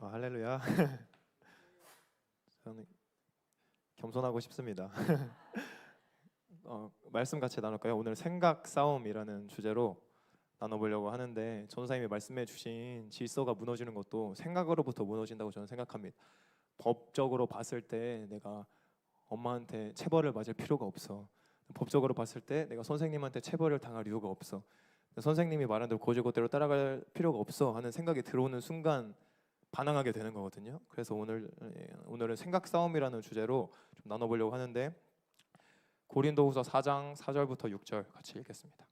할렐루야. 저는 겸손하고 싶습니다. 말씀 같이 나눌까요? 오늘 생각 싸움이라는 주제로 나눠보려고 하는데, 전도사님이 말씀해 주신 질서가 무너지는 것도 생각으로부터 무너진다고 저는 생각합니다. 법적으로 봤을 때 내가 엄마한테 체벌을 맞을 필요가 없어. 법적으로 봤을 때 내가 선생님한테 체벌을 당할 이유가 없어. 선생님이 말한 대로 고지고대로 따라갈 필요가 없어 하는 생각이 들어오는 순간 반항하게 되는 거거든요. 그래서 오늘은 생각 싸움이라는 주제로 좀 나눠보려고 하는데, 고린도후서 4장 4절부터 6절 같이 읽겠습니다.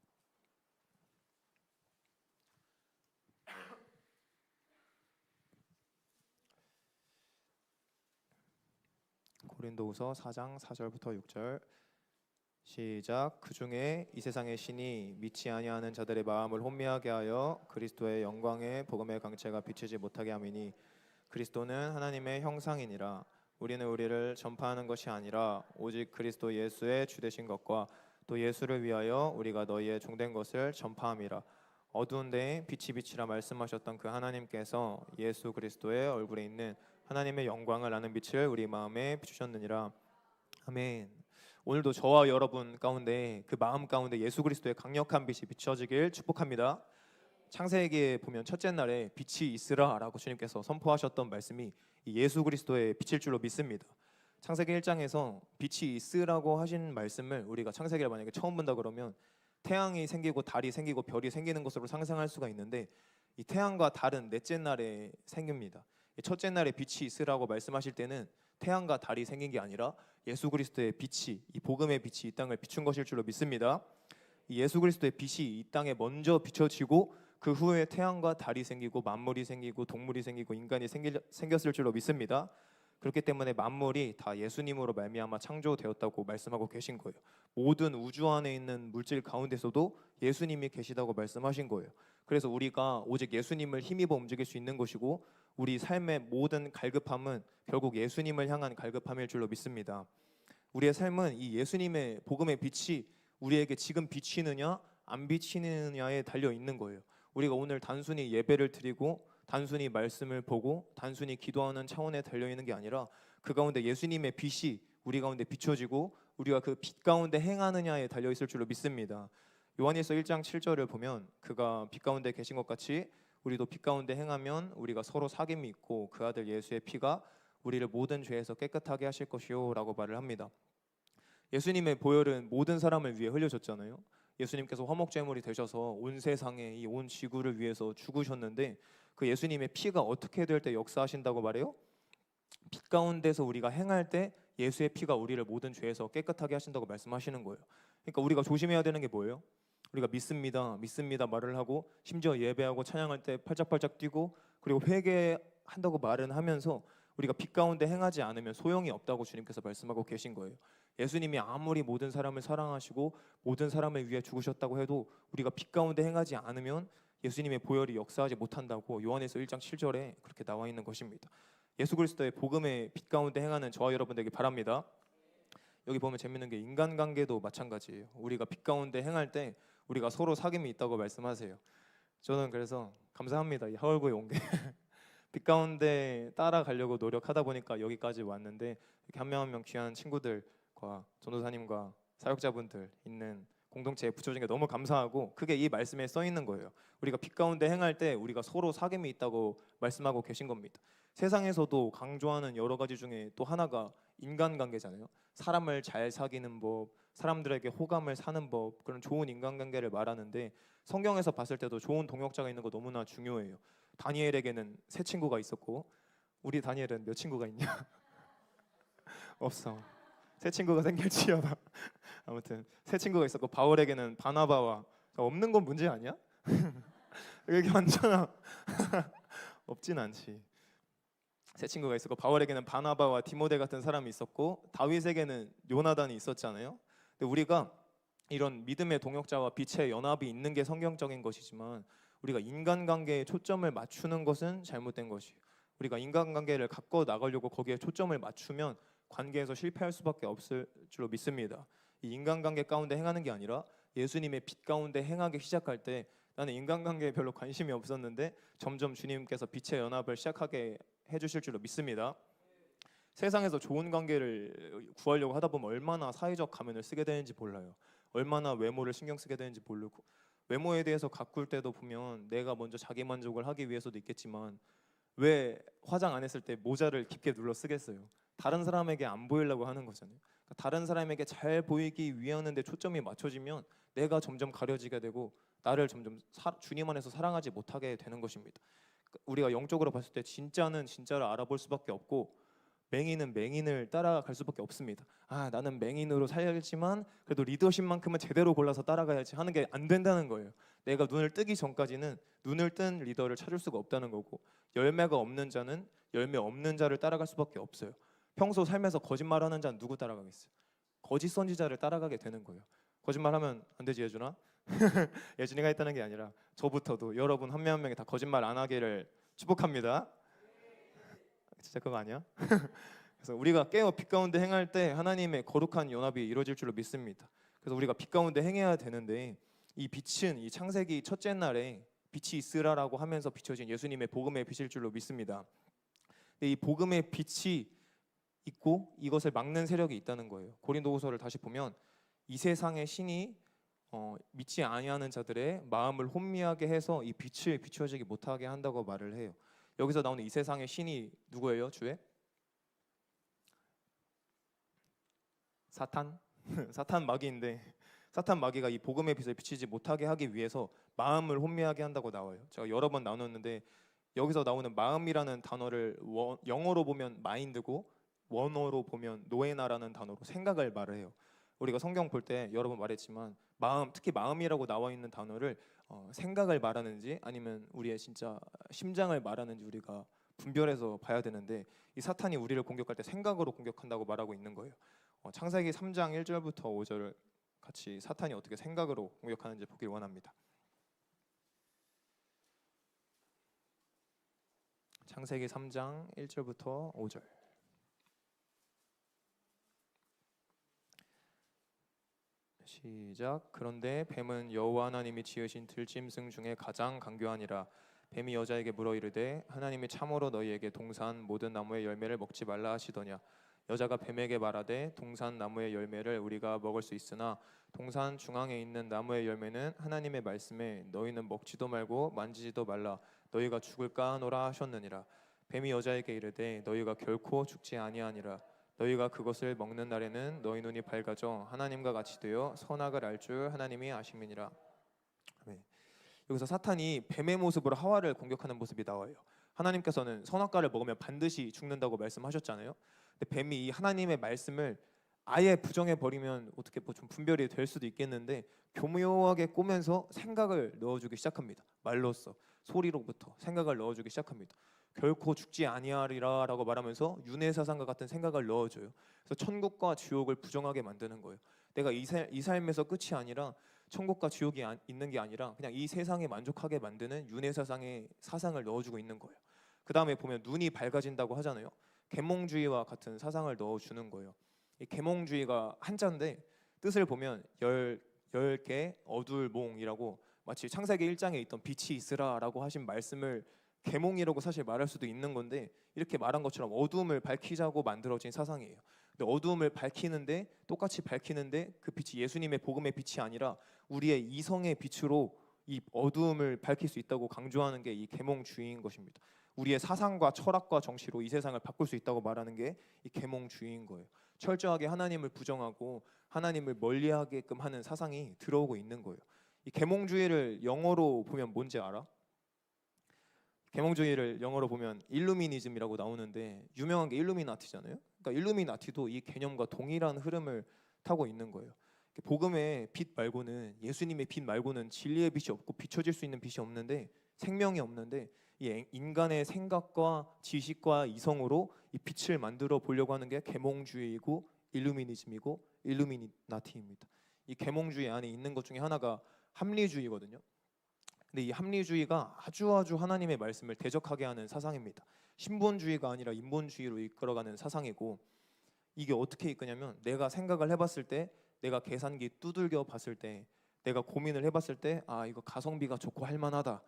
고린도후서 4장 4절부터 6절 시작. 그 중에 이 세상의 신이 믿지 아니하는 자들의 마음을 혼미하게 하여 그리스도의 영광의 복음의 강체가 비치지 못하게 함이니, 그리스도는 하나님의 형상이니라. 우리는 우리를 전파하는 것이 아니라 오직 그리스도 예수의 주되신 것과 또 예수를 위하여 우리가 너희의 종된 것을 전파함이라. 어두운 데에 빛이 비치라 말씀하셨던 그 하나님께서 예수 그리스도의 얼굴에 있는 하나님의 영광을 아는 빛을 우리 마음에 비추셨느니라. 아멘. 오늘도 저와 여러분 가운데 그 마음 가운데 예수 그리스도의 강력한 빛이 비춰지길 축복합니다. 창세기에 보면 첫째 날에 빛이 있으라라고 주님께서 선포하셨던 말씀이 이 예수 그리스도의 빛일 줄로 믿습니다. 창세기 1장에서 빛이 있으라고 하신 말씀을 우리가 창세기를 만약에 처음 본다 그러면 태양이 생기고 달이 생기고 별이 생기는 것으로 상상할 수가 있는데, 이 태양과 달은 넷째 날에 생깁니다. 첫째 날에 빛이 있으라고 말씀하실 때는 태양과 달이 생긴 게 아니라 예수 그리스도의 빛이, 이 복음의 빛이 이 땅을 비춘 것일 줄로 믿습니다. 이 예수 그리스도의 빛이 이 땅에 먼저 비춰지고 그 후에 태양과 달이 생기고 만물이 생기고 동물이 생기고 인간이 생겼을 줄로 믿습니다. 그렇기 때문에 만물이 다 예수님으로 말미암아 창조되었다고 말씀하고 계신 거예요. 모든 우주 안에 있는 물질 가운데서도 예수님이 계시다고 말씀하신 거예요. 그래서 우리가 오직 예수님을 힘입어 움직일 수 있는 것이고, 우리 삶의 모든 갈급함은 결국 예수님을 향한 갈급함일 줄로 믿습니다. 우리의 삶은 이 예수님의 복음의 빛이 우리에게 지금 비치느냐 안 비치느냐에 달려 있는 거예요. 우리가 오늘 단순히 예배를 드리고 단순히 말씀을 보고 단순히 기도하는 차원에 달려 있는 게 아니라 그 가운데 예수님의 빛이 우리 가운데 비춰지고 우리가 그 빛 가운데 행하느냐에 달려 있을 줄로 믿습니다. 요한일서 1장 7절을 보면 그가 빛 가운데 계신 것 같이 우리도 빛 가운데 행하면 우리가 서로 사귐이 있고 그 아들 예수의 피가 우리를 모든 죄에서 깨끗하게 하실 것이요 라고 말을 합니다. 예수님의 보혈은 모든 사람을 위해 흘려졌잖아요. 예수님께서 화목제물이 되셔서 온 세상에 이 온 지구를 위해서 죽으셨는데, 그 예수님의 피가 어떻게 될 때 역사하신다고 말해요? 빛 가운데서 우리가 행할 때 예수의 피가 우리를 모든 죄에서 깨끗하게 하신다고 말씀하시는 거예요. 그러니까 우리가 조심해야 되는 게 뭐예요? 우리가 믿습니다 말을 하고 심지어 예배하고 찬양할 때 팔짝팔짝 뛰고 그리고 회개한다고 말은 하면서 우리가 빛 가운데 행하지 않으면 소용이 없다고 주님께서 말씀하고 계신 거예요. 예수님이 아무리 모든 사람을 사랑하시고 모든 사람을 위해 죽으셨다고 해도 우리가 빛 가운데 행하지 않으면 예수님의 보혈이 역사하지 못한다고 요한에서 1장 7절에 그렇게 나와 있는 것입니다. 예수 그리스도의 복음의 빛 가운데 행하는 저와 여러분 되길 바랍니다. 여기 보면 재밌는 게 인간관계도 마찬가지예요. 우리가 빛 가운데 행할 때 우리가 서로 사귐이 있다고 말씀하세요. 저는 그래서 감사합니다. 이 하월구에 온 게 빛 가운데 따라가려고 노력하다 보니까 여기까지 왔는데, 이렇게 한 명 한 명 귀한 친구들과 전도사님과 사역자분들 있는 공동체에 붙여진 게 너무 감사하고, 그게 이 말씀에 써 있는 거예요. 우리가 빛 가운데 행할 때 우리가 서로 사귐이 있다고 말씀하고 계신 겁니다. 세상에서도 강조하는 여러 가지 중에 또 하나가 인간관계잖아요. 사람을 잘 사귀는 법, 사람들에게 호감을 사는 법, 그런 좋은 인간관계를 말하는데, 성경에서 봤을 때도 좋은 동역자가 있는 거 너무나 중요해요. 다니엘에게는 세 친구가 있었고, 우리 다니엘은 몇 친구가 있냐? 없어. 세 친구가 생길지어다. 아무튼 세 친구가 있었고, 바울에게는 바나바와, 없는 건 문제 아니야? 여기 완전한 없진 않지. 세 친구가 있었고, 바울에게는 바나바와 디모데 같은 사람이 있었고, 다윗에게는 요나단이 있었잖아요. 근데 우리가 이런 믿음의 동역자와 빛의 연합이 있는 게 성경적인 것이지만, 우리가 인간관계에 초점을 맞추는 것은 잘못된 것이에요. 우리가 인간관계를 갖고 나가려고 거기에 초점을 맞추면 관계에서 실패할 수밖에 없을 줄로 믿습니다. 이 인간관계 가운데 행하는 게 아니라 예수님의 빛 가운데 행하기 시작할 때 나는 인간관계에 별로 관심이 없었는데 점점 주님께서 빛의 연합을 시작하게 해주실 줄로 믿습니다. 세상에서 좋은 관계를 구하려고 하다 보면 얼마나 사회적 가면을 쓰게 되는지 몰라요. 얼마나 외모를 신경 쓰게 되는지 모르고, 외모에 대해서 가꿀 때도 보면 내가 먼저 자기 만족을 하기 위해서도 있겠지만 왜 화장 안 했을 때 모자를 깊게 눌러 쓰겠어요? 다른 사람에게 안 보이려고 하는 거잖아요. 그러니까 다른 사람에게 잘 보이기 위하는데 초점이 맞춰지면 내가 점점 가려지게 되고 나를 점점 주님 안에서 사랑하지 못하게 되는 것입니다. 그러니까 우리가 영적으로 봤을 때 진짜는 진짜를 알아볼 수밖에 없고 맹인은 맹인을 따라갈 수밖에 없습니다. 아, 나는 맹인으로 살지만 그래도 리더십만큼은 제대로 골라서 따라가야지 하는 게 안 된다는 거예요. 내가 눈을 뜨기 전까지는 눈을 뜬 리더를 찾을 수가 없다는 거고, 열매가 없는 자는 열매 없는 자를 따라갈 수밖에 없어요. 평소 삶에서 거짓말하는 자는 누구 따라가겠어요? 거짓 선지자를 따라가게 되는 거예요. 거짓말하면 안 되지 예준아? 예준이가 했다는 게 아니라 저부터도 여러분 한 명 한 명이 다 거짓말 안 하기를 축복합니다. 진짜 그거 아니야? 그래서 우리가 깨어 빛 가운데 행할 때 하나님의 거룩한 연합이 이루어질 줄로 믿습니다. 그래서 우리가 빛 가운데 행해야 되는데 이 빛은 이 창세기 첫째 날에 빛이 있으라라고 하면서 비춰진 예수님의 복음의 빛일 줄로 믿습니다. 근데 이 복음의 빛이 있고 이것을 막는 세력이 있다는 거예요. 고린도후서를 다시 보면 이 세상의 신이 믿지 아니하는 자들의 마음을 혼미하게 해서 이 빛을 비춰지지 못하게 한다고 말을 해요. 여기서 나오는 이 세상의 신이 누구예요? 주에? 사탄? 사탄 마귀인데 사탄 마귀가 이 복음의 빛을 비치지 못하게 하기 위해서 마음을 혼미하게 한다고 나와요. 제가 여러 번 나눴는데 여기서 나오는 마음이라는 단어를 영어로 보면 마인드고 원어로 보면 노에나라는 단어로 생각을 말을 해요. 우리가 성경 볼 때 여러 번 말했지만 마음, 특히 마음이라고 나와 있는 단어를 생각을 말하는지 아니면 우리의 진짜 심장을 말하는지 우리가 분별해서 봐야 되는데 이 사탄이 우리를 공격할 때 생각으로 공격한다고 말하고 있는 거예요. 창세기 3장 1절부터 5절을 같이 사탄이 어떻게 생각으로 공격하는지 보길 원합니다. 창세기 3장 1절부터 5절. 시작. 그런데 뱀은 여호와 하나님이 지으신 들짐승 중에 가장 강교하니라. 뱀이 여자에게 물어 이르되 하나님이 참으로 너희에게 동산 모든 나무의 열매를 먹지 말라 하시더냐. 여자가 뱀에게 말하되 동산 나무의 열매를 우리가 먹을 수 있으나 동산 중앙에 있는 나무의 열매는 하나님의 말씀에 너희는 먹지도 말고 만지지도 말라 너희가 죽을까 하노라 하셨느니라. 뱀이 여자에게 이르되 너희가 결코 죽지 아니하니라. 너희가 그것을 먹는 날에는 너희 눈이 밝아져 하나님과 같이 되어 선악을 알 줄 하나님이 아심이니라. 네. 여기서 사탄이 뱀의 모습으로 하와를 공격하는 모습이 나와요. 하나님께서는 선악과를 먹으면 반드시 죽는다고 말씀하셨잖아요. 근데 뱀이 이 하나님의 말씀을 아예 부정해 버리면 어떻게 뭐 좀 분별이 될 수도 있겠는데 교묘하게 꼬면서 생각을 넣어주기 시작합니다. 말로써 소리로부터 생각을 넣어주기 시작합니다. 결코 죽지 아니하리라라고 말하면서 윤회사상과 같은 생각을 넣어줘요. 그래서 천국과 지옥을 부정하게 만드는 거예요. 내가 이 삶에서 끝이 아니라 천국과 지옥이 있는 게 아니라 그냥 이 세상에 만족하게 만드는 윤회사상의 사상을 넣어주고 있는 거예요. 그 다음에 보면 눈이 밝아진다고 하잖아요. 계몽주의와 같은 사상을 넣어주는 거예요. 이 계몽주의가 한자인데 뜻을 보면 열개 어둘 몽이라고 마치 창세기 1장에 있던 빛이 있으라라고 하신 말씀을 계몽이라고 사실 말할 수도 있는 건데 이렇게 말한 것처럼 어두움을 밝히자고 만들어진 사상이에요. 근데 어두움을 밝히는데 똑같이 밝히는데 그 빛이 예수님의 복음의 빛이 아니라 우리의 이성의 빛으로 이 어두움을 밝힐 수 있다고 강조하는 게 이 계몽주의인 것입니다. 우리의 사상과 철학과 정치로 이 세상을 바꿀 수 있다고 말하는 게 이 계몽주의인 거예요. 철저하게 하나님을 부정하고 하나님을 멀리하게끔 하는 사상이 들어오고 있는 거예요. 이 계몽주의를 영어로 보면 뭔지 알아? 계몽주의를 영어로 보면 일루미니즘이라고 나오는데 유명한 게 일루미나티잖아요. 그러니까 일루미나티도 이 개념과 동일한 흐름을 타고 있는 거예요. 복음의 빛 말고는 예수님의 빛 말고는 진리의 빛이 없고 비춰질 수 있는 빛이 없는데 생명이 없는데 이 인간의 생각과 지식과 이성으로 이 빛을 만들어 보려고 하는 게 계몽주의이고 일루미니즘이고 일루미나티입니다. 이 계몽주의 안에 있는 것 중에 하나가 합리주의거든요. 근데 이 합리주의가 아주 하나님의 말씀을 대적하게 하는 사상입니다. 신본주의가 아니라 인본주의로 이끌어가는 사상이고 이게 어떻게 이끄냐면 내가 생각을 해봤을 때 내가 계산기 두들겨 봤을 때 내가 고민을 해봤을 때 이거 가성비가 좋고 할만하다,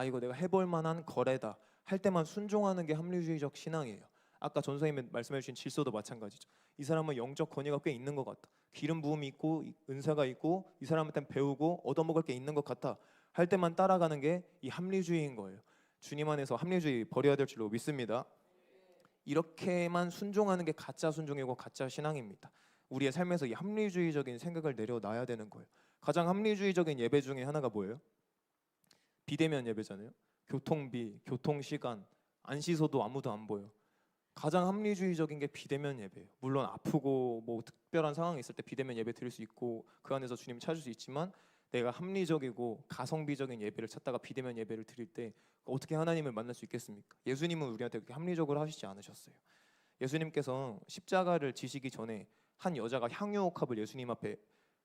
이거 내가 해볼 만한 거래다 할 때만 순종하는 게 합리주의적 신앙이에요. 아까 전선생님이 말씀해주신 질서도 마찬가지죠. 이 사람은 영적 권위가 꽤 있는 것 같다, 기름 부음이 있고 은사가 있고 이 사람한테 배우고 얻어먹을 게 있는 것 같다 할 때만 따라가는 게 이 합리주의인 거예요. 주님 안에서 합리주의 버려야 될 줄로 믿습니다. 이렇게만 순종하는 게 가짜 순종이고 가짜 신앙입니다. 우리의 삶에서 이 합리주의적인 생각을 내려놔야 되는 거예요. 가장 합리주의적인 예배 중에 하나가 뭐예요? 비대면 예배잖아요. 교통비, 교통시간 안 씻어도 아무도 안 보여. 가장 합리주의적인 게 비대면 예배예요. 물론 아프고 뭐 특별한 상황이 있을 때 비대면 예배 드릴 수 있고 그 안에서 주님 찾을 수 있지만, 내가 합리적이고 가성비적인 예배를 찾다가 비대면 예배를 드릴 때 어떻게 하나님을 만날 수 있겠습니까? 예수님은 우리한테 그렇게 합리적으로 하시지 않으셨어요. 예수님께서 십자가를 지시기 전에 한 여자가 향유옥합을 예수님 앞에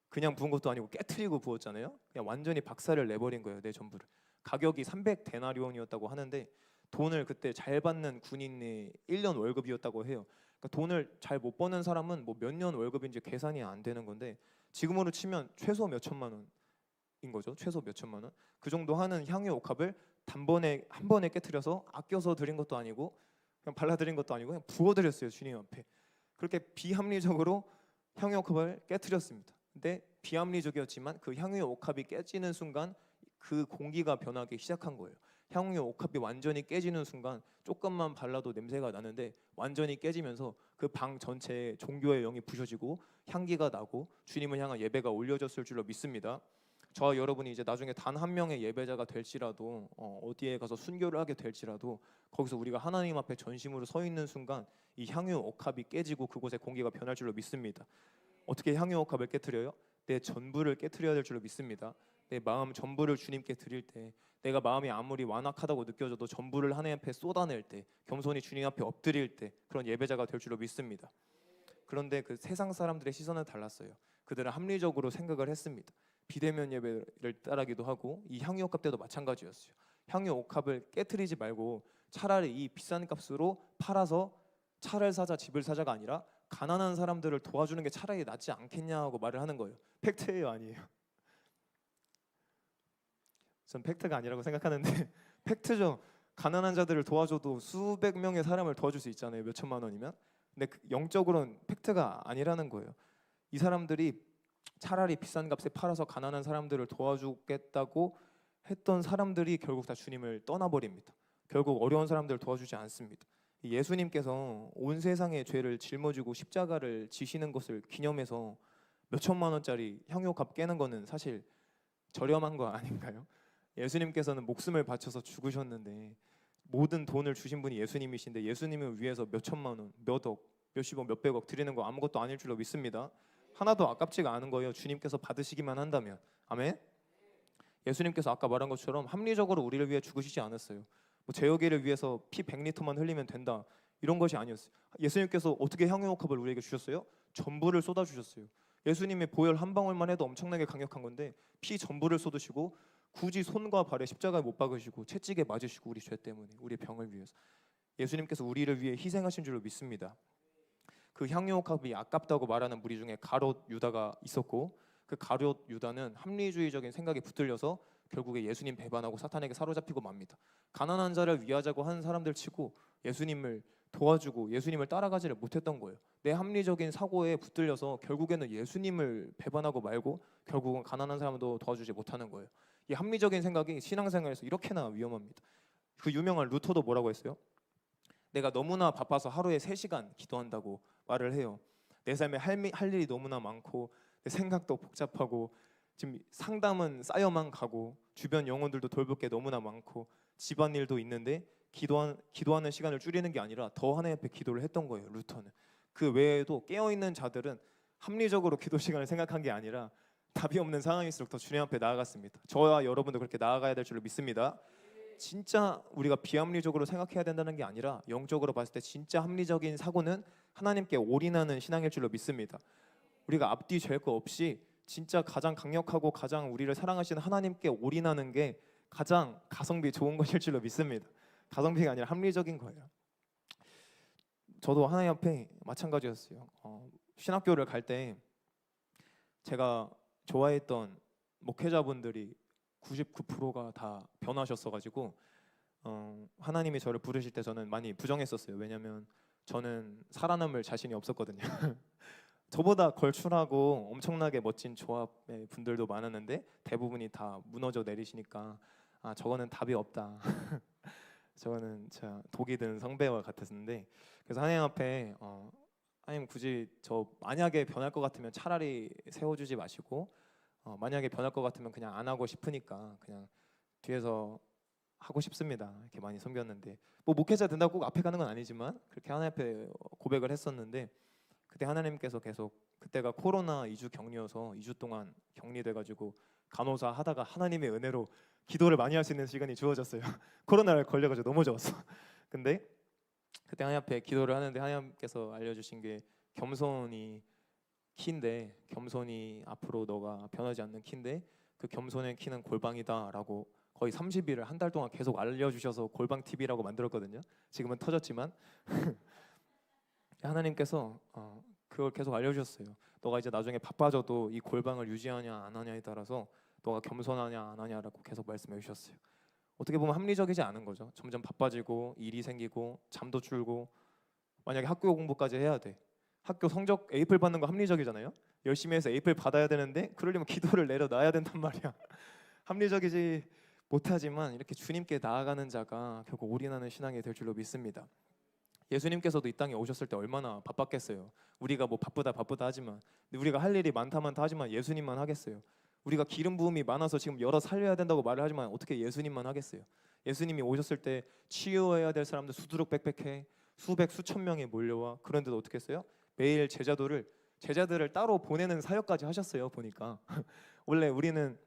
그냥 부은 것도 아니고 깨트리고 부었잖아요. 그냥 완전히 박살을 내버린 거예요, 내 전부를. 가격이 300데나리온이었다고 하는데 돈을 그때 잘 받는 군인의 1년 월급이었다고 해요. 그러니까 돈을 잘 못 버는 사람은 뭐 몇 년 월급인지 계산이 안 되는 건데, 지금으로 치면 최소 몇 천만 원인 거죠. 최소 몇 천만 원. 그 정도 하는 향유 옥합을 단번에 한 번에 깨트려서 아껴서 드린 것도 아니고 그냥 발라드린 것도 아니고 그냥 부어드렸어요, 주님 앞에. 그렇게 비합리적으로 향유 옥합을 깨트렸습니다. 근데 비합리적이었지만 그 향유 옥합이 깨지는 순간 그 공기가 변하기 시작한 거예요. 향유 옥합이 완전히 깨지는 순간 조금만 발라도 냄새가 나는데 완전히 깨지면서 그 방 전체에 종교의 영이 부셔지고 향기가 나고 주님을 향한 예배가 올려졌을 줄로 믿습니다. 저와 여러분이 이제 나중에 단 한 명의 예배자가 될지라도 어디에 가서 순교를 하게 될지라도 거기서 우리가 하나님 앞에 전심으로 서 있는 순간 이 향유 옥합이 깨지고 그곳에 공기가 변할 줄로 믿습니다. 어떻게 향유 옥합을 깨트려요? 내 전부를 깨트려야 될 줄로 믿습니다. 내 마음 전부를 주님께 드릴 때, 내가 마음이 아무리 완악하다고 느껴져도 전부를 하나님 앞에 쏟아낼 때, 겸손히 주님 앞에 엎드릴 때 그런 예배자가 될 줄로 믿습니다. 그런데 그 세상 사람들의 시선은 달랐어요. 그들은 합리적으로 생각을 했습니다. 비대면 예배를 따르기도 하고 이 향유 옥합 때도 마찬가지였어요. 향유 옥합을 깨트리지 말고 차라리 이 비싼 값으로 팔아서 차를 사자 집을 사자가 아니라 가난한 사람들을 도와주는 게 차라리 낫지 않겠냐고 말을 하는 거예요. 팩트예요, 아니에요? 전 팩트가 아니라고 생각하는데 팩트죠. 가난한 자들을 도와줘도 수백 명의 사람을 도와줄 수 있잖아요, 몇 천만 원이면. 근데 영적으로는 팩트가 아니라는 거예요. 이 사람들이 차라리 비싼 값에 팔아서 가난한 사람들을 도와주겠다고 했던 사람들이 결국 다 주님을 떠나버립니다. 결국 어려운 사람들을 도와주지 않습니다. 예수님께서 온 세상의 죄를 짊어지고 십자가를 지시는 것을 기념해서 몇 천만 원짜리 향유값 깨는 거는 사실 저렴한 거 아닌가요? 예수님께서는 목숨을 바쳐서 죽으셨는데 모든 돈을 주신 분이 예수님이신데 예수님을 위해서 몇 천만 원, 몇 억, 몇십억, 몇백억 드리는 거 아무것도 아닐 줄로 믿습니다. 하나도 아깝지가 않은 거예요. 주님께서 받으시기만 한다면. 아멘. 예수님께서 아까 말한 것처럼 합리적으로 우리를 위해 죽으시지 않았어요. 뭐 제어기를 위해서 피 100리터만 흘리면 된다 이런 것이 아니었어요. 예수님께서 어떻게 향유옥합을 우리에게 주셨어요? 전부를 쏟아 주셨어요. 예수님의 보혈 한 방울만 해도 엄청나게 강력한 건데 피 전부를 쏟으시고 굳이 손과 발에 십자가에 못 박으시고 채찍에 맞으시고 우리 죄 때문에 우리 병을 위해서 예수님께서 우리를 위해 희생하신 줄로 믿습니다. 그 향유옥합이 아깝다고 말하는 무리 중에 가롯 유다가 있었고 그 가롯 유다는 합리주의적인 생각에 붙들려서 결국에 예수님 배반하고 사탄에게 사로잡히고 맙니다. 가난한 자를 위하자고 하는 사람들 치고 예수님을 도와주고 예수님을 따라가지를 못했던 거예요. 내 합리적인 사고에 붙들려서 결국에는 예수님을 배반하고 말고 결국은 가난한 사람도 도와주지 못하는 거예요. 이 합리적인 생각이 신앙생활에서 이렇게나 위험합니다. 그 유명한 루터도 뭐라고 했어요? 내가 너무나 바빠서 하루에 3시간 기도한다고 말을 해요. 내 삶에 할 일이 너무나 많고 내 생각도 복잡하고 지금 상담은 쌓여만 가고 주변 영혼들도 돌볼 게 너무나 많고 집안일도 있는데 기도하는 시간을 줄이는 게 아니라 더 하나님 앞에 기도를 했던 거예요. 루터는. 그 외에도 깨어있는 자들은 합리적으로 기도 시간을 생각한 게 아니라 답이 없는 상황일수록 더 주님 앞에 나아갔습니다. 저와 여러분도 그렇게 나아가야 될 줄로 믿습니다. 진짜 우리가 비합리적으로 생각해야 된다는 게 아니라 영적으로 봤을 때 진짜 합리적인 사고는 하나님께 올인하는 신앙일 줄로 믿습니다. 우리가 앞뒤 잴 거 없이 진짜 가장 강력하고 가장 우리를 사랑하시는 하나님께 올인하는 게 가장 가성비 좋은 것일 줄로 믿습니다. 가성비가 아니라 합리적인 거예요. 저도 하나님 앞에 마찬가지였어요. 신학교를 갈 때 제가 좋아했던 목회자분들이 99%가 다 변하셨어가지고 하나님이 저를 부르실 때 저는 많이 부정했었어요. 왜냐면 저는 살아남을 자신이 없었거든요. 저보다 걸출하고 엄청나게 멋진 조합의 분들도 많았는데 대부분이 다 무너져 내리시니까 아 저거는 답이 없다. 저거는 진짜 독이 든 성배와 같았는데 그래서 하나님 앞에 하나님 굳이 저 만약에 변할 것 같으면 차라리 세워주지 마시고 만약에 변할 것 같으면 그냥 안 하고 싶으니까 그냥 뒤에서 하고 싶습니다. 이렇게 많이 섬겼는데 뭐 목회자 된다고 꼭 앞에 가는 건 아니지만 그렇게 하나님 앞에 고백을 했었는데 그때 하나님께서 계속 그때가 코로나 2주 격리여서 2주 동안 격리돼가지고 간호사 하다가 하나님의 은혜로 기도를 많이 할 수 있는 시간이 주어졌어요. 코로나를 걸려가지고 너무 좋았어. 근데 그때 하나님 앞에 기도를 하는데 하나님께서 알려주신 게 겸손이 키인데 겸손이 앞으로 너가 변하지 않는 키인데 그 겸손의 키는 골방이다라고 거의 30일을 한 달 동안 계속 알려주셔서 골방 TV라고 만들었거든요. 지금은 터졌지만 하나님께서 그걸 계속 알려주셨어요. 너가 이제 나중에 바빠져도 이 골방을 유지하냐 안 하냐에 따라서 너가 겸손하냐 안 하냐라고 계속 말씀해 주셨어요. 어떻게 보면 합리적이지 않은 거죠. 점점 바빠지고 일이 생기고 잠도 줄고 만약에 학교 공부까지 해야 돼. 학교 성적 A플 받는 거 합리적이잖아요. 열심히 해서 A플 받아야 되는데 그러려면 기도를 내려놔야 된단 말이야. 합리적이지 못하지만 이렇게 주님께 나아가는 자가 결국 올인하는 신앙이 될 줄로 믿습니다. 예수님께서도 이 땅에 오셨을 때 얼마나 바빴겠어요. 우리가 뭐 바쁘다 하지만 우리가 할 일이 많다 하지만 예수님만 하겠어요. 우리가 기름 부음이 많아서 지금 여러 살려야 된다고 말을 하지만 어떻게 예수님만 하겠어요. 예수님이 오셨을 때 치유해야 될 사람들 수두룩 빽빽해 수백 수천 명이 몰려와 그런데도 어떻게 했어요? 매일 제자들을 따로 보내는 사역까지 하셨어요. 보니까 원래 우리는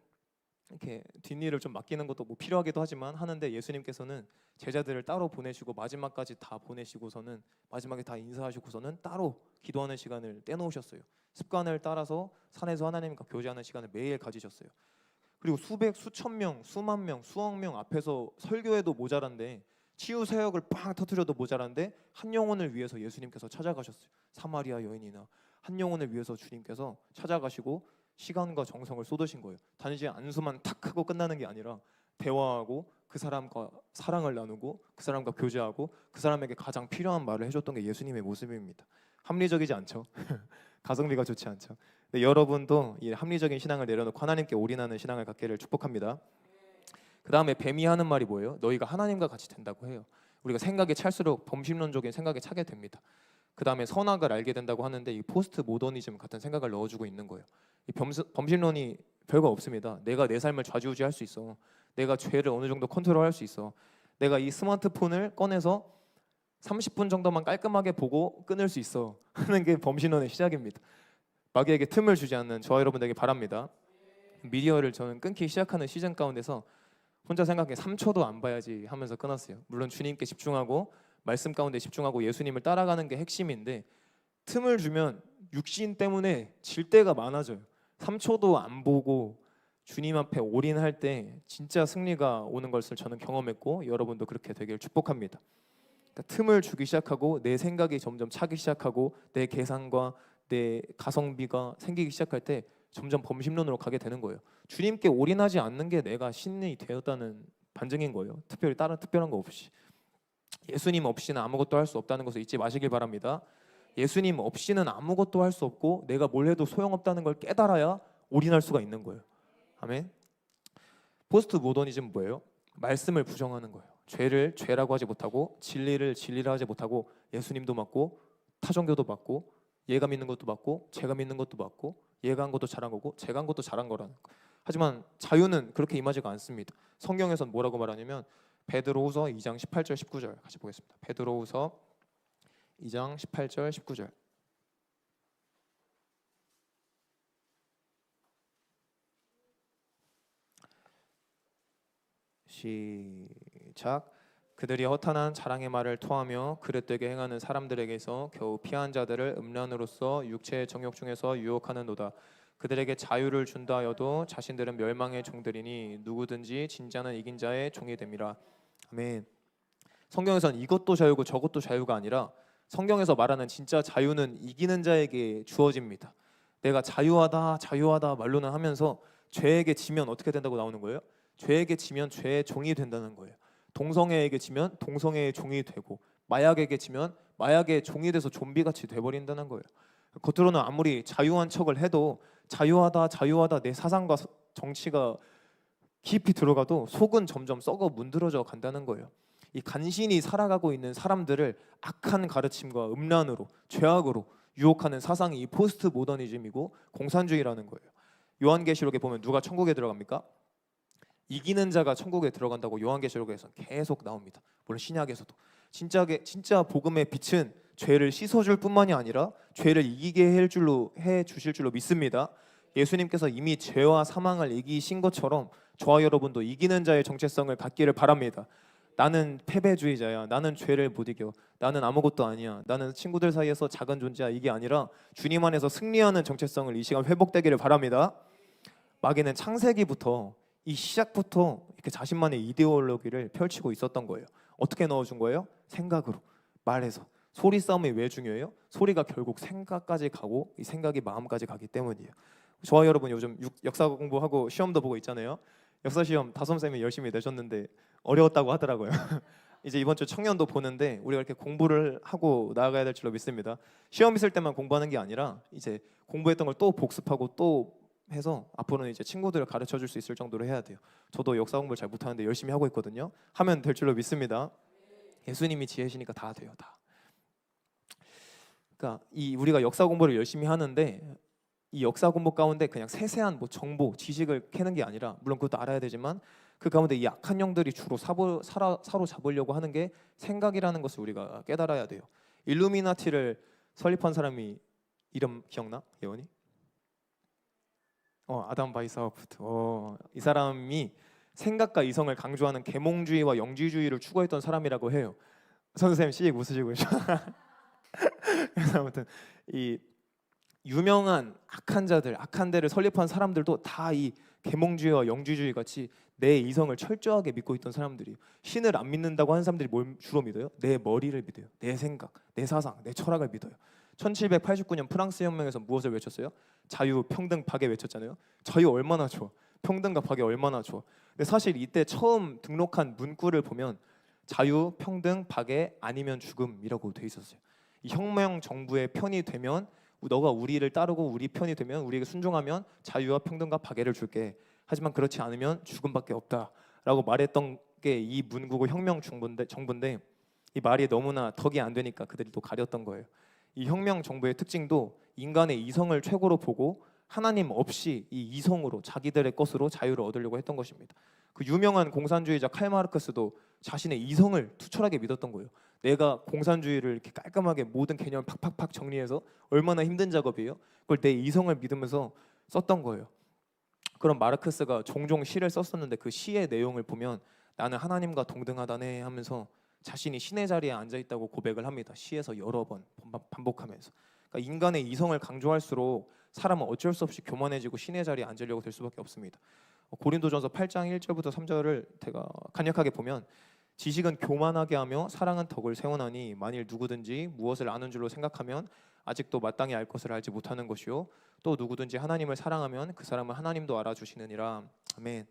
이렇게 뒷일을 좀 맡기는 것도 뭐 필요하기도 하지만 하는데 예수님께서는 제자들을 따로 보내시고 마지막까지 다 보내시고서는 마지막에 다 인사하시고서는 따로 기도하는 시간을 떼놓으셨어요. 습관을 따라서 산에서 하나님과 교제하는 시간을 매일 가지셨어요. 그리고 수백, 수천 명, 수만 명, 수억 명 앞에서 설교해도 모자란데 치유 사역을 빵 터뜨려도 모자란데 한 영혼을 위해서 예수님께서 찾아가셨어요. 사마리아 여인이나 한 영혼을 위해서 주님께서 찾아가시고 시간과 정성을 쏟으신 거예요. 단지 안수만 탁 하고 끝나는 게 아니라 대화하고 그 사람과 사랑을 나누고 그 사람과 교제하고 그 사람에게 가장 필요한 말을 해줬던 게 예수님의 모습입니다. 합리적이지 않죠? 가성비가 좋지 않죠? 근데 여러분도 이 합리적인 신앙을 내려놓고 하나님께 올인하는 신앙을 갖기를 축복합니다. 그 다음에 뱀이 하는 말이 뭐예요? 너희가 하나님과 같이 된다고 해요. 우리가 생각에 찰수록 범신론적인 생각에 차게 됩니다. 그 다음에 선악을 알게 된다고 하는데 이 포스트 모더니즘 같은 생각을 넣어주고 있는 거예요. 이 범신론이 별거 없습니다. 내가 내 삶을 좌지우지할 수 있어. 내가 죄를 어느 정도 컨트롤할 수 있어. 내가 이 스마트폰을 꺼내서 30분 정도만 깔끔하게 보고 끊을 수 있어 하는 게 범신론의 시작입니다. 마귀에게 틈을 주지 않는 저와 여러분들에게 바랍니다. 미디어를 저는 끊기 시작하는 시즌 가운데서 혼자 생각해 3초도 안 봐야지 하면서 끊었어요. 물론 주님께 집중하고 말씀 가운데 집중하고 예수님을 따라가는 게 핵심인데 틈을 주면 육신 때문에 질 때가 많아져요. 3초도 안 보고 주님 앞에 올인할 때 진짜 승리가 오는 것을 저는 경험했고 여러분도 그렇게 되길 축복합니다. 그러니까 틈을 주기 시작하고 내 생각이 점점 차기 시작하고 내 계산과 내 가성비가 생기기 시작할 때 점점 범심론으로 가게 되는 거예요. 주님께 올인하지 않는 게 내가 신이 되었다는 반증인 거예요. 특별히 다른 특별한 거 없이. 예수님 없이는 아무것도 할 수 없다는 것을 잊지 마시길 바랍니다. 예수님 없이는 아무것도 할 수 없고 내가 뭘 해도 소용없다는 걸 깨달아야 올인할 수가 있는 거예요. 아멘. 포스트 모더니즘 뭐예요? 말씀을 부정하는 거예요. 죄를 죄라고 하지 못하고 진리를 진리라 하지 못하고 예수님도 맞고 타종교도 맞고 얘가 믿는 것도 맞고 제가 믿는 것도 맞고 얘가 한 것도 잘한 거고 제가 한 것도 잘한 거라는 거. 하지만 자유는 그렇게 임하지가 않습니다. 성경에서는 뭐라고 말하냐면 베드로후서 2장 18절 19절 같이 보겠습니다. 베드로후서 2장 18절 19절 시작. 그들이 허탄한 자랑의 말을 토하며 그릇되게 행하는 사람들에게서 겨우 피한 자들을 음란으로서 육체의 정욕 중에서 유혹하는도다. 그들에게 자유를 준다 하여도 자신들은 멸망의 종들이니 누구든지 진짜는 이긴 자의 종이 됨이라. 아멘. 성경에서는 이것도 자유고 저것도 자유가 아니라 성경에서 말하는 진짜 자유는 이기는 자에게 주어집니다. 내가 자유하다 말로는 하면서 죄에게 지면 어떻게 된다고 나오는 거예요? 죄에게 지면 죄의 종이 된다는 거예요. 동성애에게 지면 동성애의 종이 되고, 마약에게 지면 마약의 종이 돼서 좀비같이 돼버린다는 거예요. 겉으로는 아무리 자유한 척을 해도 자유하다 자유하다 내 사상과 정치가 깊이 들어가도 속은 점점 썩어 문드러져 간다는 거예요. 이 간신히 살아가고 있는 사람들을 악한 가르침과 음란으로, 죄악으로 유혹하는 사상이 이 포스트 모더니즘이고 공산주의라는 거예요. 요한계시록에 보면 누가 천국에 들어갑니까? 이기는 자가 천국에 들어간다고 요한계시록에서 계속 나옵니다. 물론 신약에서도 진짜 복음의 빛은 죄를 씻어줄 뿐만이 아니라 죄를 이기게 해 주실 줄로 믿습니다. 예수님께서 이미 죄와 사망을 이기신 것처럼 저와 여러분도 이기는 자의 정체성을 갖기를 바랍니다. 나는 패배주의자야. 나는 죄를 못 이겨. 나는 아무것도 아니야. 나는 친구들 사이에서 작은 존재야. 이게 아니라 주님 안에서 승리하는 정체성을 이 시간 회복되기를 바랍니다. 마귀는 창세기부터 이 시작부터 이렇게 자신만의 이데올로기를 펼치고 있었던 거예요. 어떻게 넣어준 거예요? 생각으로, 말해서. 소리 싸움이 왜 중요해요? 소리가 결국 생각까지 가고 이 생각이 마음까지 가기 때문이에요. 저와 여러분 요즘 역사 공부하고 시험도 보고 있잖아요. 역사 시험 다솜쌤이 열심히 내셨는데 어려웠다고 하더라고요. 이제 이번 주 청년도 보는데 우리가 이렇게 공부를 하고 나아가야 될 줄로 믿습니다. 시험 있을 때만 공부하는 게 아니라 이제 공부했던 걸 또 복습하고 또 해서 앞으로는 이제 친구들을 가르쳐 줄 수 있을 정도로 해야 돼요. 저도 역사 공부를 잘 못하는데 열심히 하고 있거든요. 하면 될 줄로 믿습니다. 예수님이 지혜시니까 다 돼요, 다. 그러니까 이 우리가 역사 공부를 열심히 하는데 이 역사 공부 가운데 그냥 세세한 뭐 정보, 지식을 캐는 게 아니라 물론 그것도 알아야 되지만 그 가운데 이 악한 영들이 주로 사로잡으려고 하는 게 생각이라는 것을 우리가 깨달아야 돼요. 일루미나티를 설립한 사람이 이름 기억나? 예원이? 아담 바이사우프트. 이 사람이 생각과 이성을 강조하는 계몽주의와 영지주의를 추구했던 사람이라고 해요. 선생님 씩 웃으시고 있죠. 그래서 아무튼 이 유명한 악한 자들, 악한 데를 설립한 사람들도 다 이 계몽주의와 영지주의 같이 내 이성을 철저하게 믿고 있던 사람들이, 신을 안 믿는다고 하는 사람들이 뭘 주로 믿어요? 내 머리를 믿어요. 내 생각, 내 사상, 내 철학을 믿어요. 1789년 프랑스 혁명에서 무엇을 외쳤어요? 자유, 평등, 박애 외쳤잖아요. 자유 얼마나 좋아. 평등과 박애 얼마나 좋아. 근데 사실 이때 처음 등록한 문구를 보면 자유, 평등, 박애 아니면 죽음이라고 돼 있었어요. 이 혁명 정부의 편이 되면, 너가 우리를 따르고 우리 편이 되면, 우리에게 순종하면 자유와 평등과 박애를 줄게. 하지만 그렇지 않으면 죽음밖에 없다라고 말했던 게 이 문구고 혁명 정부인데 이 말이 너무나 덕이 안 되니까 그들이 또 가렸던 거예요. 이 혁명 정부의 특징도 인간의 이성을 최고로 보고 하나님 없이 이 이성으로 자기들의 것으로 자유를 얻으려고 했던 것입니다. 그 유명한 공산주의자 칼 마르크스도 자신의 이성을 투철하게 믿었던 거예요. 내가 공산주의를 이렇게 깔끔하게 모든 개념을 팍팍팍 정리해서 얼마나 힘든 작업이에요. 그걸 내 이성을 믿으면서 썼던 거예요. 그런 마르크스가 종종 시를 썼었는데 그 시의 내용을 보면 나는 하나님과 동등하다네 하면서 자신이 신의 자리에 앉아 있다고 고백을 합니다. 시에서 여러 번 반복하면서. 그러니까 인간의 이성을 강조할수록 사람은 어쩔 수 없이 교만해지고 신의 자리에 앉으려고 될 수밖에 없습니다. 고린도전서 8장 1절부터 3절을 제가 간략하게 보면, 지식은 교만하게 하며 사랑은 덕을 세워나니 만일 누구든지 무엇을 아는 줄로 생각하면 아직도 마땅히 알 것을 알지 못하는 것이요 또 누구든지 하나님을 사랑하면 그 사람은 하나님도 알아주시느니라. 아멘.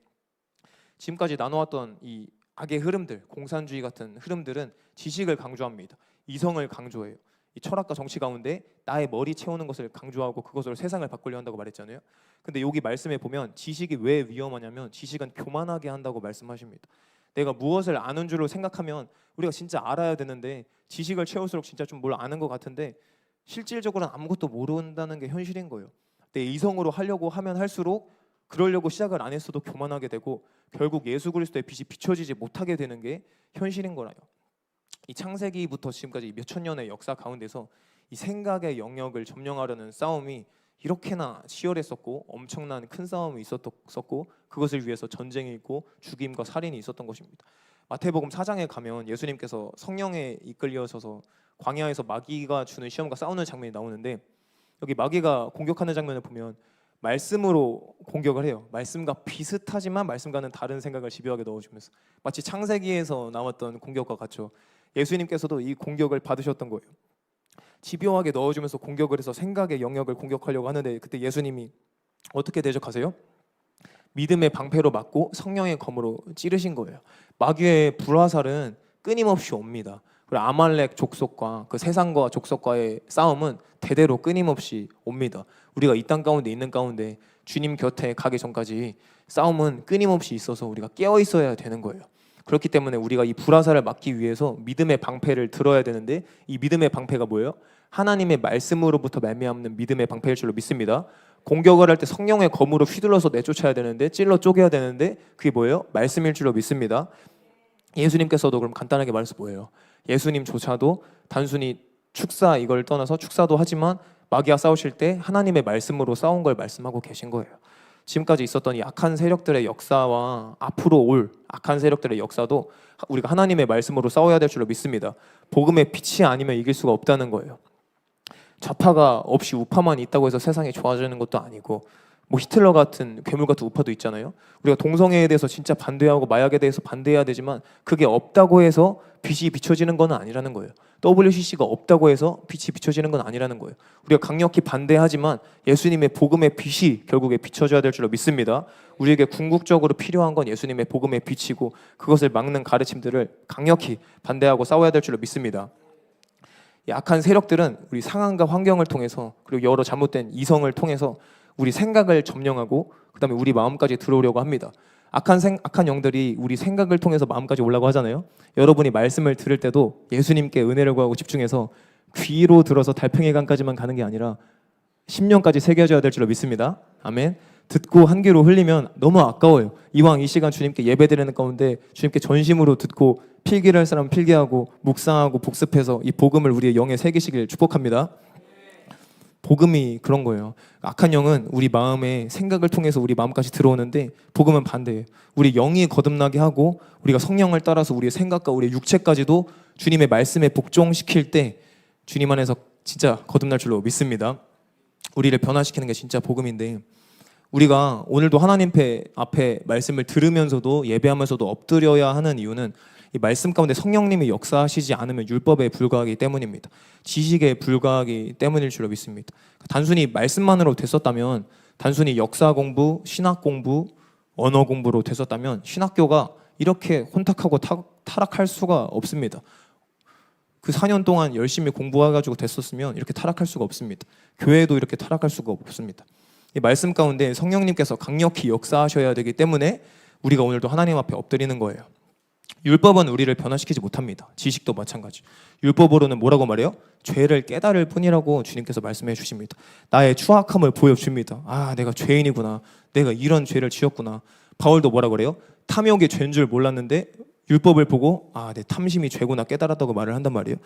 지금까지 나누었던 이 악의 흐름들, 공산주의 같은 흐름들은 지식을 강조합니다. 이성을 강조해요. 이 철학과 정치 가운데 나의 머리 채우는 것을 강조하고 그것으로 세상을 바꾸려 한다고 말했잖아요. 근데 여기 말씀에 보면 지식이 왜 위험하냐면 지식은 교만하게 한다고 말씀하십니다. 내가 무엇을 아는 줄로 생각하면 우리가 진짜 알아야 되는데 지식을 채울수록 진짜 좀 뭘 아는 것 같은데 실질적으로는 아무것도 모른다는 게 현실인 거예요. 내 이성으로 하려고 하면 할수록 그러려고 시작을 안 했어도 교만하게 되고 결국 예수 그리스도의 빛이 비춰지지 못하게 되는 게 현실인 거라요. 이 창세기부터 지금까지 몇천 년의 역사 가운데서 이 생각의 영역을 점령하려는 싸움이 이렇게나 치열했었고 엄청난 큰 싸움이 있었고 그것을 위해서 전쟁이 있고 죽임과 살인이 있었던 것입니다. 마태복음 4장에 가면 예수님께서 성령에 이끌려셔서 광야에서 마귀가 주는 시험과 싸우는 장면이 나오는데 여기 마귀가 공격하는 장면을 보면 말씀으로 공격을 해요. 말씀과 비슷하지만 말씀과는 다른 생각을 집요하게 넣어주면서 마치 창세기에서 나왔던 공격과 같죠. 예수님께서도 이 공격을 받으셨던 거예요. 집요하게 넣어주면서 공격을 해서 생각의 영역을 공격하려고 하는데 그때 예수님이 어떻게 대적하세요? 믿음의 방패로 막고 성령의 검으로 찌르신 거예요. 마귀의 불화살은 끊임없이 옵니다. 그리고 아말렉 족속과 그 세상과 족속과의 싸움은 대대로 끊임없이 옵니다. 우리가 이 땅 가운데 있는 가운데 주님 곁에 가기 전까지 싸움은 끊임없이 있어서 우리가 깨어 있어야 되는 거예요. 그렇기 때문에 우리가 이 불화살을 막기 위해서 믿음의 방패를 들어야 되는데, 이 믿음의 방패가 뭐예요? 하나님의 말씀으로부터 말미암는 믿음의 방패일 줄로 믿습니다. 공격을 할 때 성령의 검으로 휘둘러서 내쫓아야 되는데, 찔러 쪼개야 되는데, 그게 뭐예요? 말씀일 줄로 믿습니다. 예수님께서도 그럼 간단하게 말해서 뭐예요? 예수님조차도 단순히 축사 이걸 떠나서 축사도 하지만 마귀와 싸우실 때 하나님의 말씀으로 싸운 걸 말씀하고 계신 거예요. 지금까지 있었던 이 악한 세력들의 역사와 앞으로 올 악한 세력들의 역사도 우리가 하나님의 말씀으로 싸워야 될 줄로 믿습니다. 복음의 빛이 아니면 이길 수가 없다는 거예요. 좌파가 없이 우파만 있다고 해서 세상이 좋아지는 것도 아니고, 뭐 히틀러 같은 괴물 같은 우파도 있잖아요. 우리가 동성애에 대해서 진짜 반대하고 마약에 대해서 반대해야 되지만 그게 없다고 해서 빛이 비춰지는 건 아니라는 거예요. WCC가 없다고 해서 빛이 비춰지는 건 아니라는 거예요. 우리가 강력히 반대하지만 예수님의 복음의 빛이 결국에 비춰져야 될 줄로 믿습니다. 우리에게 궁극적으로 필요한 건 예수님의 복음의 빛이고, 그것을 막는 가르침들을 강력히 반대하고 싸워야 될 줄로 믿습니다. 악한 세력들은 우리 상황과 환경을 통해서, 그리고 여러 잘못된 이성을 통해서 우리 생각을 점령하고 그 다음에 우리 마음까지 들어오려고 합니다. 악한 영들이 우리 생각을 통해서 마음까지 오려고 하잖아요. 여러분이 말씀을 들을 때도 예수님께 은혜를 구하고 집중해서 귀로 들어서 달팽이 관까지만 가는 게 아니라 심령까지 새겨져야 될 줄로 믿습니다. 아멘. 듣고 한 귀로 흘리면 너무 아까워요. 이왕 이 시간 주님께 예배드리는 가운데 주님께 전심으로 듣고 필기를 할 사람은 필기하고 묵상하고 복습해서 이 복음을 우리의 영에 새기시길 축복합니다. 복음이 그런 거예요. 악한 영은 우리 마음의 생각을 통해서 우리 마음까지 들어오는데, 복음은 반대예요. 우리 영이 거듭나게 하고 우리가 성령을 따라서 우리의 생각과 우리의 육체까지도 주님의 말씀에 복종시킬 때 주님 안에서 진짜 거듭날 줄로 믿습니다. 우리를 변화시키는 게 진짜 복음인데, 우리가 오늘도 하나님 앞에 말씀을 들으면서도 예배하면서도 엎드려야 하는 이유는 이 말씀 가운데 성령님이 역사하시지 않으면 율법에 불과하기 때문입니다. 지식에 불과하기 때문일 줄로 믿습니다. 단순히 말씀만으로 됐었다면, 단순히 역사 공부, 신학 공부, 언어 공부로 됐었다면 신학교가 이렇게 혼탁하고 타락할 수가 없습니다. 그 4년 동안 열심히 공부해가지고 됐었으면 이렇게 타락할 수가 없습니다. 교회도 이렇게 타락할 수가 없습니다. 이 말씀 가운데 성령님께서 강력히 역사하셔야 되기 때문에 우리가 오늘도 하나님 앞에 엎드리는 거예요. 율법은 우리를 변화시키지 못합니다. 지식도 마찬가지. 율법으로는 뭐라고 말해요? 죄를 깨달을 뿐이라고 주님께서 말씀해 주십니다. 나의 추악함을 보여줍니다. 아, 내가 죄인이구나. 내가 이런 죄를 지었구나. 바울도 뭐라고 그래요? 탐욕이 죄인 줄 몰랐는데 율법을 보고 내 탐심이 죄구나 깨달았다고 말을 한단 말이에요.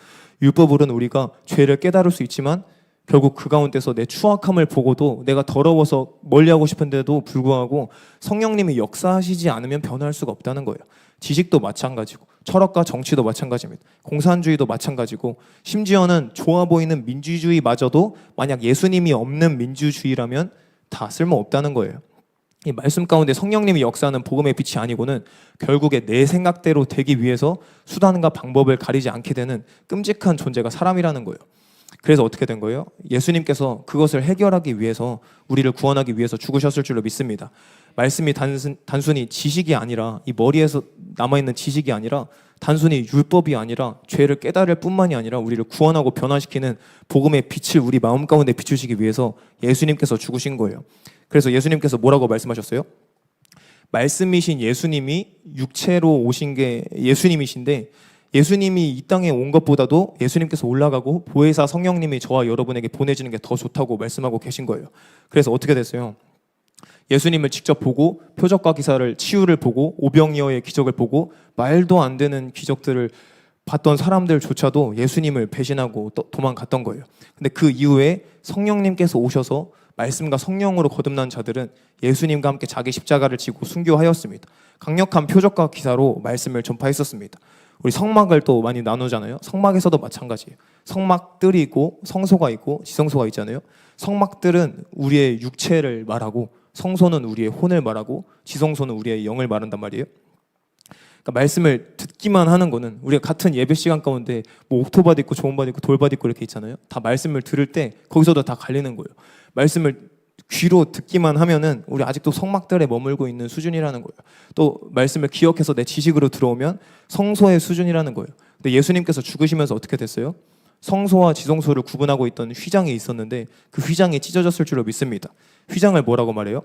율법으로는 우리가 죄를 깨달을 수 있지만 결국 그 가운데서 내 추악함을 보고도 내가 더러워서 멀리하고 싶은데도 불구하고 성령님이 역사하시지 않으면 변화할 수가 없다는 거예요. 지식도 마찬가지고 철학과 정치도 마찬가지입니다. 공산주의도 마찬가지고, 심지어는 좋아 보이는 민주주의마저도 만약 예수님이 없는 민주주의라면 다 쓸모없다는 거예요. 이 말씀 가운데 성령님이 역사하는 복음의 빛이 아니고는 결국에 내 생각대로 되기 위해서 수단과 방법을 가리지 않게 되는 끔찍한 존재가 사람이라는 거예요. 그래서 어떻게 된 거예요? 예수님께서 그것을 해결하기 위해서, 우리를 구원하기 위해서 죽으셨을 줄로 믿습니다. 말씀이 단순히 지식이 아니라, 이 머리에서 남아있는 지식이 아니라, 단순히 율법이 아니라 죄를 깨달을 뿐만이 아니라 우리를 구원하고 변화시키는 복음의 빛을 우리 마음 가운데 비추시기 위해서 예수님께서 죽으신 거예요. 그래서 예수님께서 뭐라고 말씀하셨어요? 말씀이신 예수님이 육체로 오신 게 예수님이신데, 예수님이 이 땅에 온 것보다도 예수님께서 올라가고 보혜사 성령님이 저와 여러분에게 보내지는 게 더 좋다고 말씀하고 계신 거예요. 그래서 어떻게 됐어요? 예수님을 직접 보고 표적과 기사를, 치유를 보고 오병이어의 기적을 보고 말도 안 되는 기적들을 봤던 사람들조차도 예수님을 배신하고 도망갔던 거예요. 근데 그 이후에 성령님께서 오셔서 말씀과 성령으로 거듭난 자들은 예수님과 함께 자기 십자가를 지고 순교하였습니다. 강력한 표적과 기사로 말씀을 전파했었습니다. 우리 성막을 또 많이 나누잖아요. 성막에서도 마찬가지예요. 성막들이 있고 성소가 있고 지성소가 있잖아요. 성막들은 우리의 육체를 말하고, 성소는 우리의 혼을 말하고, 지성소는 우리의 영을 말한단 말이에요. 그러니까 말씀을 듣기만 하는 거는, 우리가 같은 예배 시간 가운데 뭐 옥토밭 있고 좋은 밭 있고 돌밭 있고 이렇게 있잖아요. 다 말씀을 들을 때 거기서도 다 갈리는 거예요. 말씀을 귀로 듣기만 하면은 우리 아직도 성막들에 머물고 있는 수준이라는 거예요. 또 말씀을 기억해서 내 지식으로 들어오면 성소의 수준이라는 거예요. 근데 예수님께서 죽으시면서 어떻게 됐어요? 성소와 지성소를 구분하고 있던 휘장이 있었는데 그 휘장이 찢어졌을 줄로 믿습니다. 휘장을 뭐라고 말해요?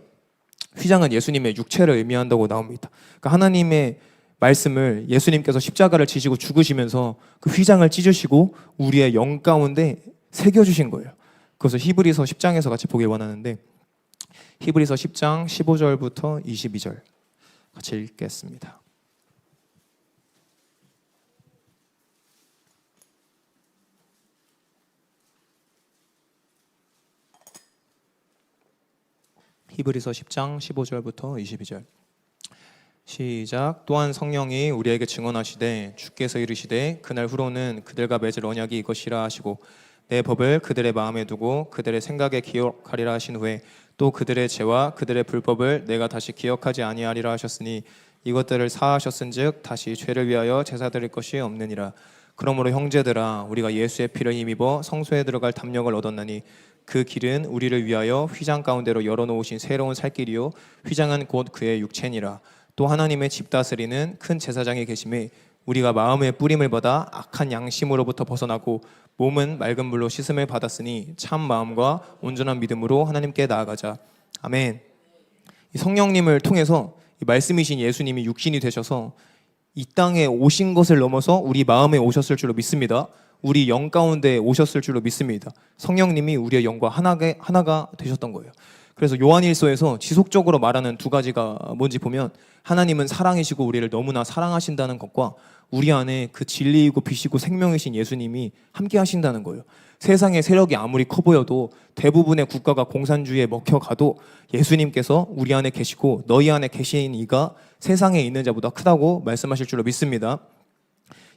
휘장은 예수님의 육체를 의미한다고 나옵니다. 그러니까 하나님의 말씀을 예수님께서 십자가를 지시고 죽으시면서 그 휘장을 찢으시고 우리의 영 가운데 새겨주신 거예요. 그것을 히브리서 10장에서 같이 보길 원하는데, 히브리서 10장 15절부터 22절 같이 읽겠습니다. 히브리서 10장 15절부터 22절 시작. 또한 성령이 우리에게 증언하시되 주께서 이르시되 그날 후로는 그들과 맺을 언약이 이것이라 하시고 내 법을 그들의 마음에 두고 그들의 생각에 기억하리라 하신 후에 또 그들의 죄와 그들의 불법을 내가 다시 기억하지 아니하리라 하셨으니 이것들을 사하셨은즉 다시 죄를 위하여 제사 드릴 것이 없느니라. 그러므로 형제들아 우리가 예수의 피를 힘입어 성소에 들어갈 담력을 얻었나니 그 길은 우리를 위하여 휘장 가운데로 열어놓으신 새로운 살 길이요 휘장은 곧 그의 육체니라. 또 하나님의 집 다스리는 큰 제사장이 계심에 우리가 마음의 뿌림을 받아 악한 양심으로부터 벗어나고 몸은 맑은 물로 씻음을 받았으니 참 마음과 온전한 믿음으로 하나님께 나아가자. 아멘. 이 성령님을 통해서 이 말씀이신 예수님이 육신이 되셔서 이 땅에 오신 것을 넘어서 우리 마음에 오셨을 줄로 믿습니다. 우리 영 가운데 오셨을 줄로 믿습니다. 성령님이 우리의 영과 하나가 되셨던 거예요. 그래서 요한일서에서 지속적으로 말하는 두 가지가 뭔지 보면 하나님은 사랑이시고 우리를 너무나 사랑하신다는 것과 우리 안에 그 진리이고 빛이고 생명이신 예수님이 함께 하신다는 거예요. 세상의 세력이 아무리 커 보여도 대부분의 국가가 공산주의에 먹혀가도 예수님께서 우리 안에 계시고 너희 안에 계신 이가 세상에 있는 자보다 크다고 말씀하실 줄로 믿습니다.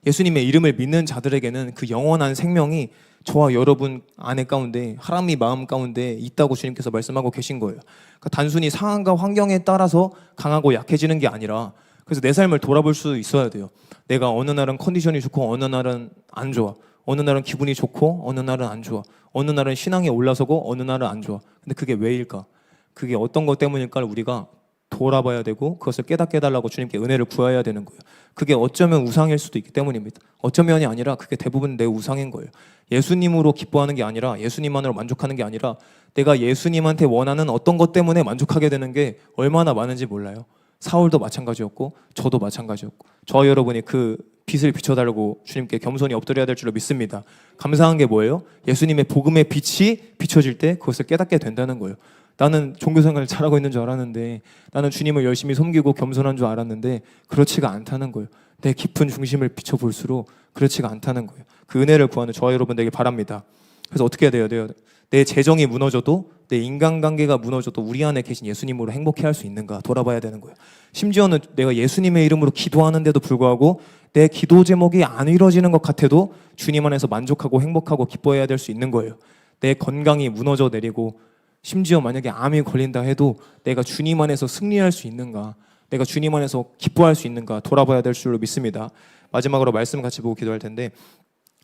예수님의 이름을 믿는 자들에게는 그 영원한 생명이 저와 여러분 안에 가운데 하나님의 마음 가운데 있다고 주님께서 말씀하고 계신 거예요. 그러니까 단순히 상황과 환경에 따라서 강하고 약해지는 게 아니라 그래서 내 삶을 돌아볼 수 있어야 돼요. 내가 어느 날은 컨디션이 좋고 어느 날은 안 좋아. 어느 날은 기분이 좋고 어느 날은 안 좋아. 어느 날은 신앙이 올라서고 어느 날은 안 좋아. 근데 그게 왜일까? 그게 어떤 것 때문일까를 우리가 돌아봐야 되고 그것을 깨닫게 해달라고 주님께 은혜를 구해야 되는 거예요. 그게 어쩌면 우상일 수도 있기 때문입니다. 어쩌면이 아니라 그게 대부분 내 우상인 거예요. 예수님으로 기뻐하는 게 아니라 예수님만으로 만족하는 게 아니라 내가 예수님한테 원하는 어떤 것 때문에 만족하게 되는 게 얼마나 많은지 몰라요. 사울도 마찬가지였고 저도 마찬가지였고 저와 여러분이 그 빛을 비춰달라고 주님께 겸손히 엎드려야 될 줄로 믿습니다. 감사한 게 뭐예요? 예수님의 복음의 빛이 비춰질 때 그것을 깨닫게 된다는 거예요. 나는 종교생활을 잘하고 있는 줄 알았는데 나는 주님을 열심히 섬기고 겸손한 줄 알았는데 그렇지가 않다는 거예요. 내 깊은 중심을 비춰볼수록 그렇지가 않다는 거예요. 그 은혜를 구하는 저와 여러분 되길 바랍니다. 그래서 어떻게 해야 돼요? 내 재정이 무너져도 내 인간관계가 무너져도 우리 안에 계신 예수님으로 행복해할 수 있는가 돌아봐야 되는 거예요. 심지어는 내가 예수님의 이름으로 기도하는데도 불구하고 내 기도 제목이 안 이루어지는 것 같아도 주님 안에서 만족하고 행복하고 기뻐해야 될 수 있는 거예요. 내 건강이 무너져 내리고 심지어 만약에 암이 걸린다 해도 내가 주님 안에서 승리할 수 있는가, 내가 주님 안에서 기뻐할 수 있는가 돌아봐야 될 줄로 믿습니다. 마지막으로 말씀 같이 보고 기도할 텐데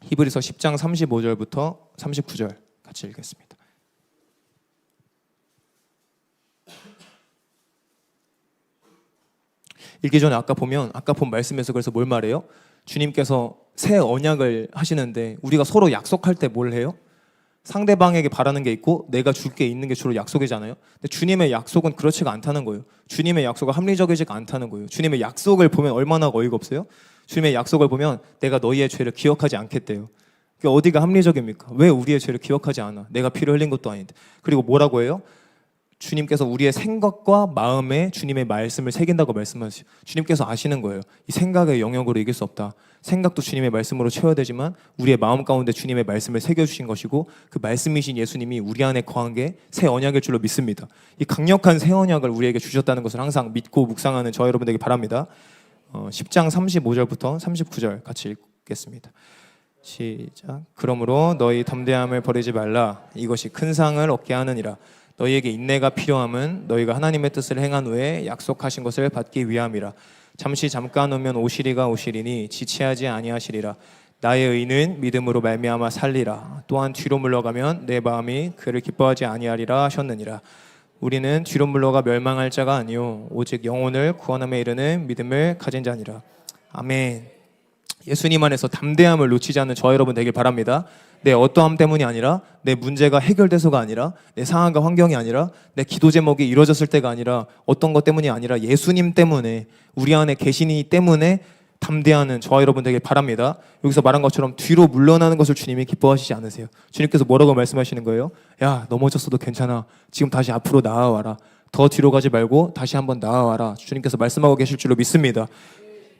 히브리서 10장 35절부터 39절 같이 읽겠습니다. 읽기 전에 아까 본 말씀에서 그래서 뭘 말해요? 주님께서 새 언약을 하시는데 우리가 서로 약속할 때 뭘 해요? 상대방에게 바라는 게 있고 내가 줄 게 있는 게 주로 약속이잖아요. 근데 주님의 약속은 그렇지가 않다는 거예요. 주님의 약속은 합리적이지가 않다는 거예요. 주님의 약속을 보면 얼마나 어이가 없어요? 주님의 약속을 보면 내가 너희의 죄를 기억하지 않겠대요. 그게 어디가 합리적입니까? 왜 우리의 죄를 기억하지 않아? 내가 피를 흘린 것도 아닌데. 그리고 뭐라고 해요? 주님께서 우리의 생각과 마음에 주님의 말씀을 새긴다고 말씀하시죠. 주님께서 아시는 거예요. 이 생각의 영역으로 이길 수 없다. 생각도 주님의 말씀으로 채워야 되지만 우리의 마음 가운데 주님의 말씀을 새겨주신 것이고 그 말씀이신 예수님이 우리 안에 거한 게 새 언약일 줄로 믿습니다. 이 강력한 새 언약을 우리에게 주셨다는 것을 항상 믿고 묵상하는 저 여러분에게 바랍니다. 10장 35절부터 39절 같이 읽겠습니다. 시작. 그러므로 너희 담대함을 버리지 말라. 이것이 큰 상을 얻게 하느니라. 너희에게 인내가 필요함은 너희가 하나님의 뜻을 행한 후에 약속하신 것을 받기 위함이라. 잠시 잠깐 오면 오시리가 오시리니 지체하지 아니하시리라. 나의 의는 믿음으로 말미암아 살리라. 또한 뒤로 물러가면 내 마음이 그를 기뻐하지 아니하리라 하셨느니라. 우리는 뒤로 물러가 멸망할 자가 아니요 오직 영혼을 구원함에 이르는 믿음을 가진 자니라. 아멘. 예수님 안에서 담대함을 놓치지 않는 저와 여러분 되길 바랍니다. 내 어떠함 때문이 아니라, 내 문제가 해결돼서가 아니라, 내 상황과 환경이 아니라, 내 기도 제목이 이루어졌을 때가 아니라, 어떤 것 때문이 아니라 예수님 때문에, 우리 안에 계시니 때문에 담대하는 저와 여러분 되길 바랍니다. 여기서 말한 것처럼 뒤로 물러나는 것을 주님이 기뻐하시지 않으세요. 주님께서 뭐라고 말씀하시는 거예요? 야, 넘어졌어도 괜찮아. 지금 다시 앞으로 나아와라. 더 뒤로 가지 말고 다시 한번 나아와라. 주님께서 말씀하고 계실 줄로 믿습니다.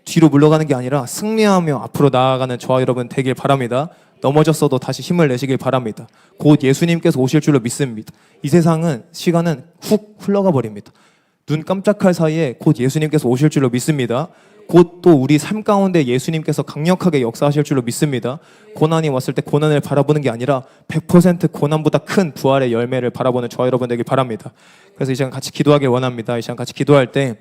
뒤로 물러가는 게 아니라 승리하며 앞으로 나아가는 저와 여러분 되길 바랍니다. 넘어졌어도 다시 힘을 내시길 바랍니다. 곧 예수님께서 오실 줄로 믿습니다. 이 세상은, 시간은 훅 흘러가 버립니다. 눈 깜짝할 사이에 곧 예수님께서 오실 줄로 믿습니다. 곧 또 우리 삶 가운데 예수님께서 강력하게 역사하실 줄로 믿습니다. 고난이 왔을 때 고난을 바라보는 게 아니라 100% 고난보다 큰 부활의 열매를 바라보는 저와 여러분 되길 바랍니다. 그래서 이 시간 같이 기도하길 원합니다. 이 시간 같이 기도할 때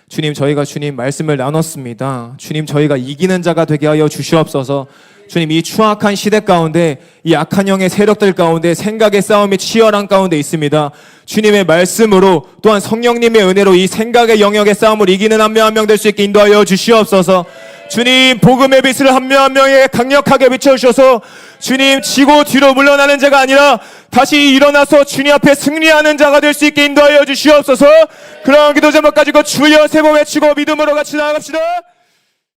주님, 저희가 주님 말씀을 나눴습니다. 주님, 저희가 이기는 자가 되게 하여 주시옵소서. 주님, 이 추악한 시대 가운데, 이 악한 영의 세력들 가운데 생각의 싸움이 치열한 가운데 있습니다. 주님의 말씀으로, 또한 성령님의 은혜로 이 생각의 영역의 싸움을 이기는 한 명 한 명 될 수 있게 인도하여 주시옵소서. 주님, 복음의 빛을 한 명 한 명에게 강력하게 비춰주셔서 주님, 지고 뒤로 물러나는 자가 아니라 다시 일어나서 주님 앞에 승리하는 자가 될 수 있게 인도하여 주시옵소서. 그런 기도 제목 가지고 주여 세 번 외치고 믿음으로 같이 나아갑시다.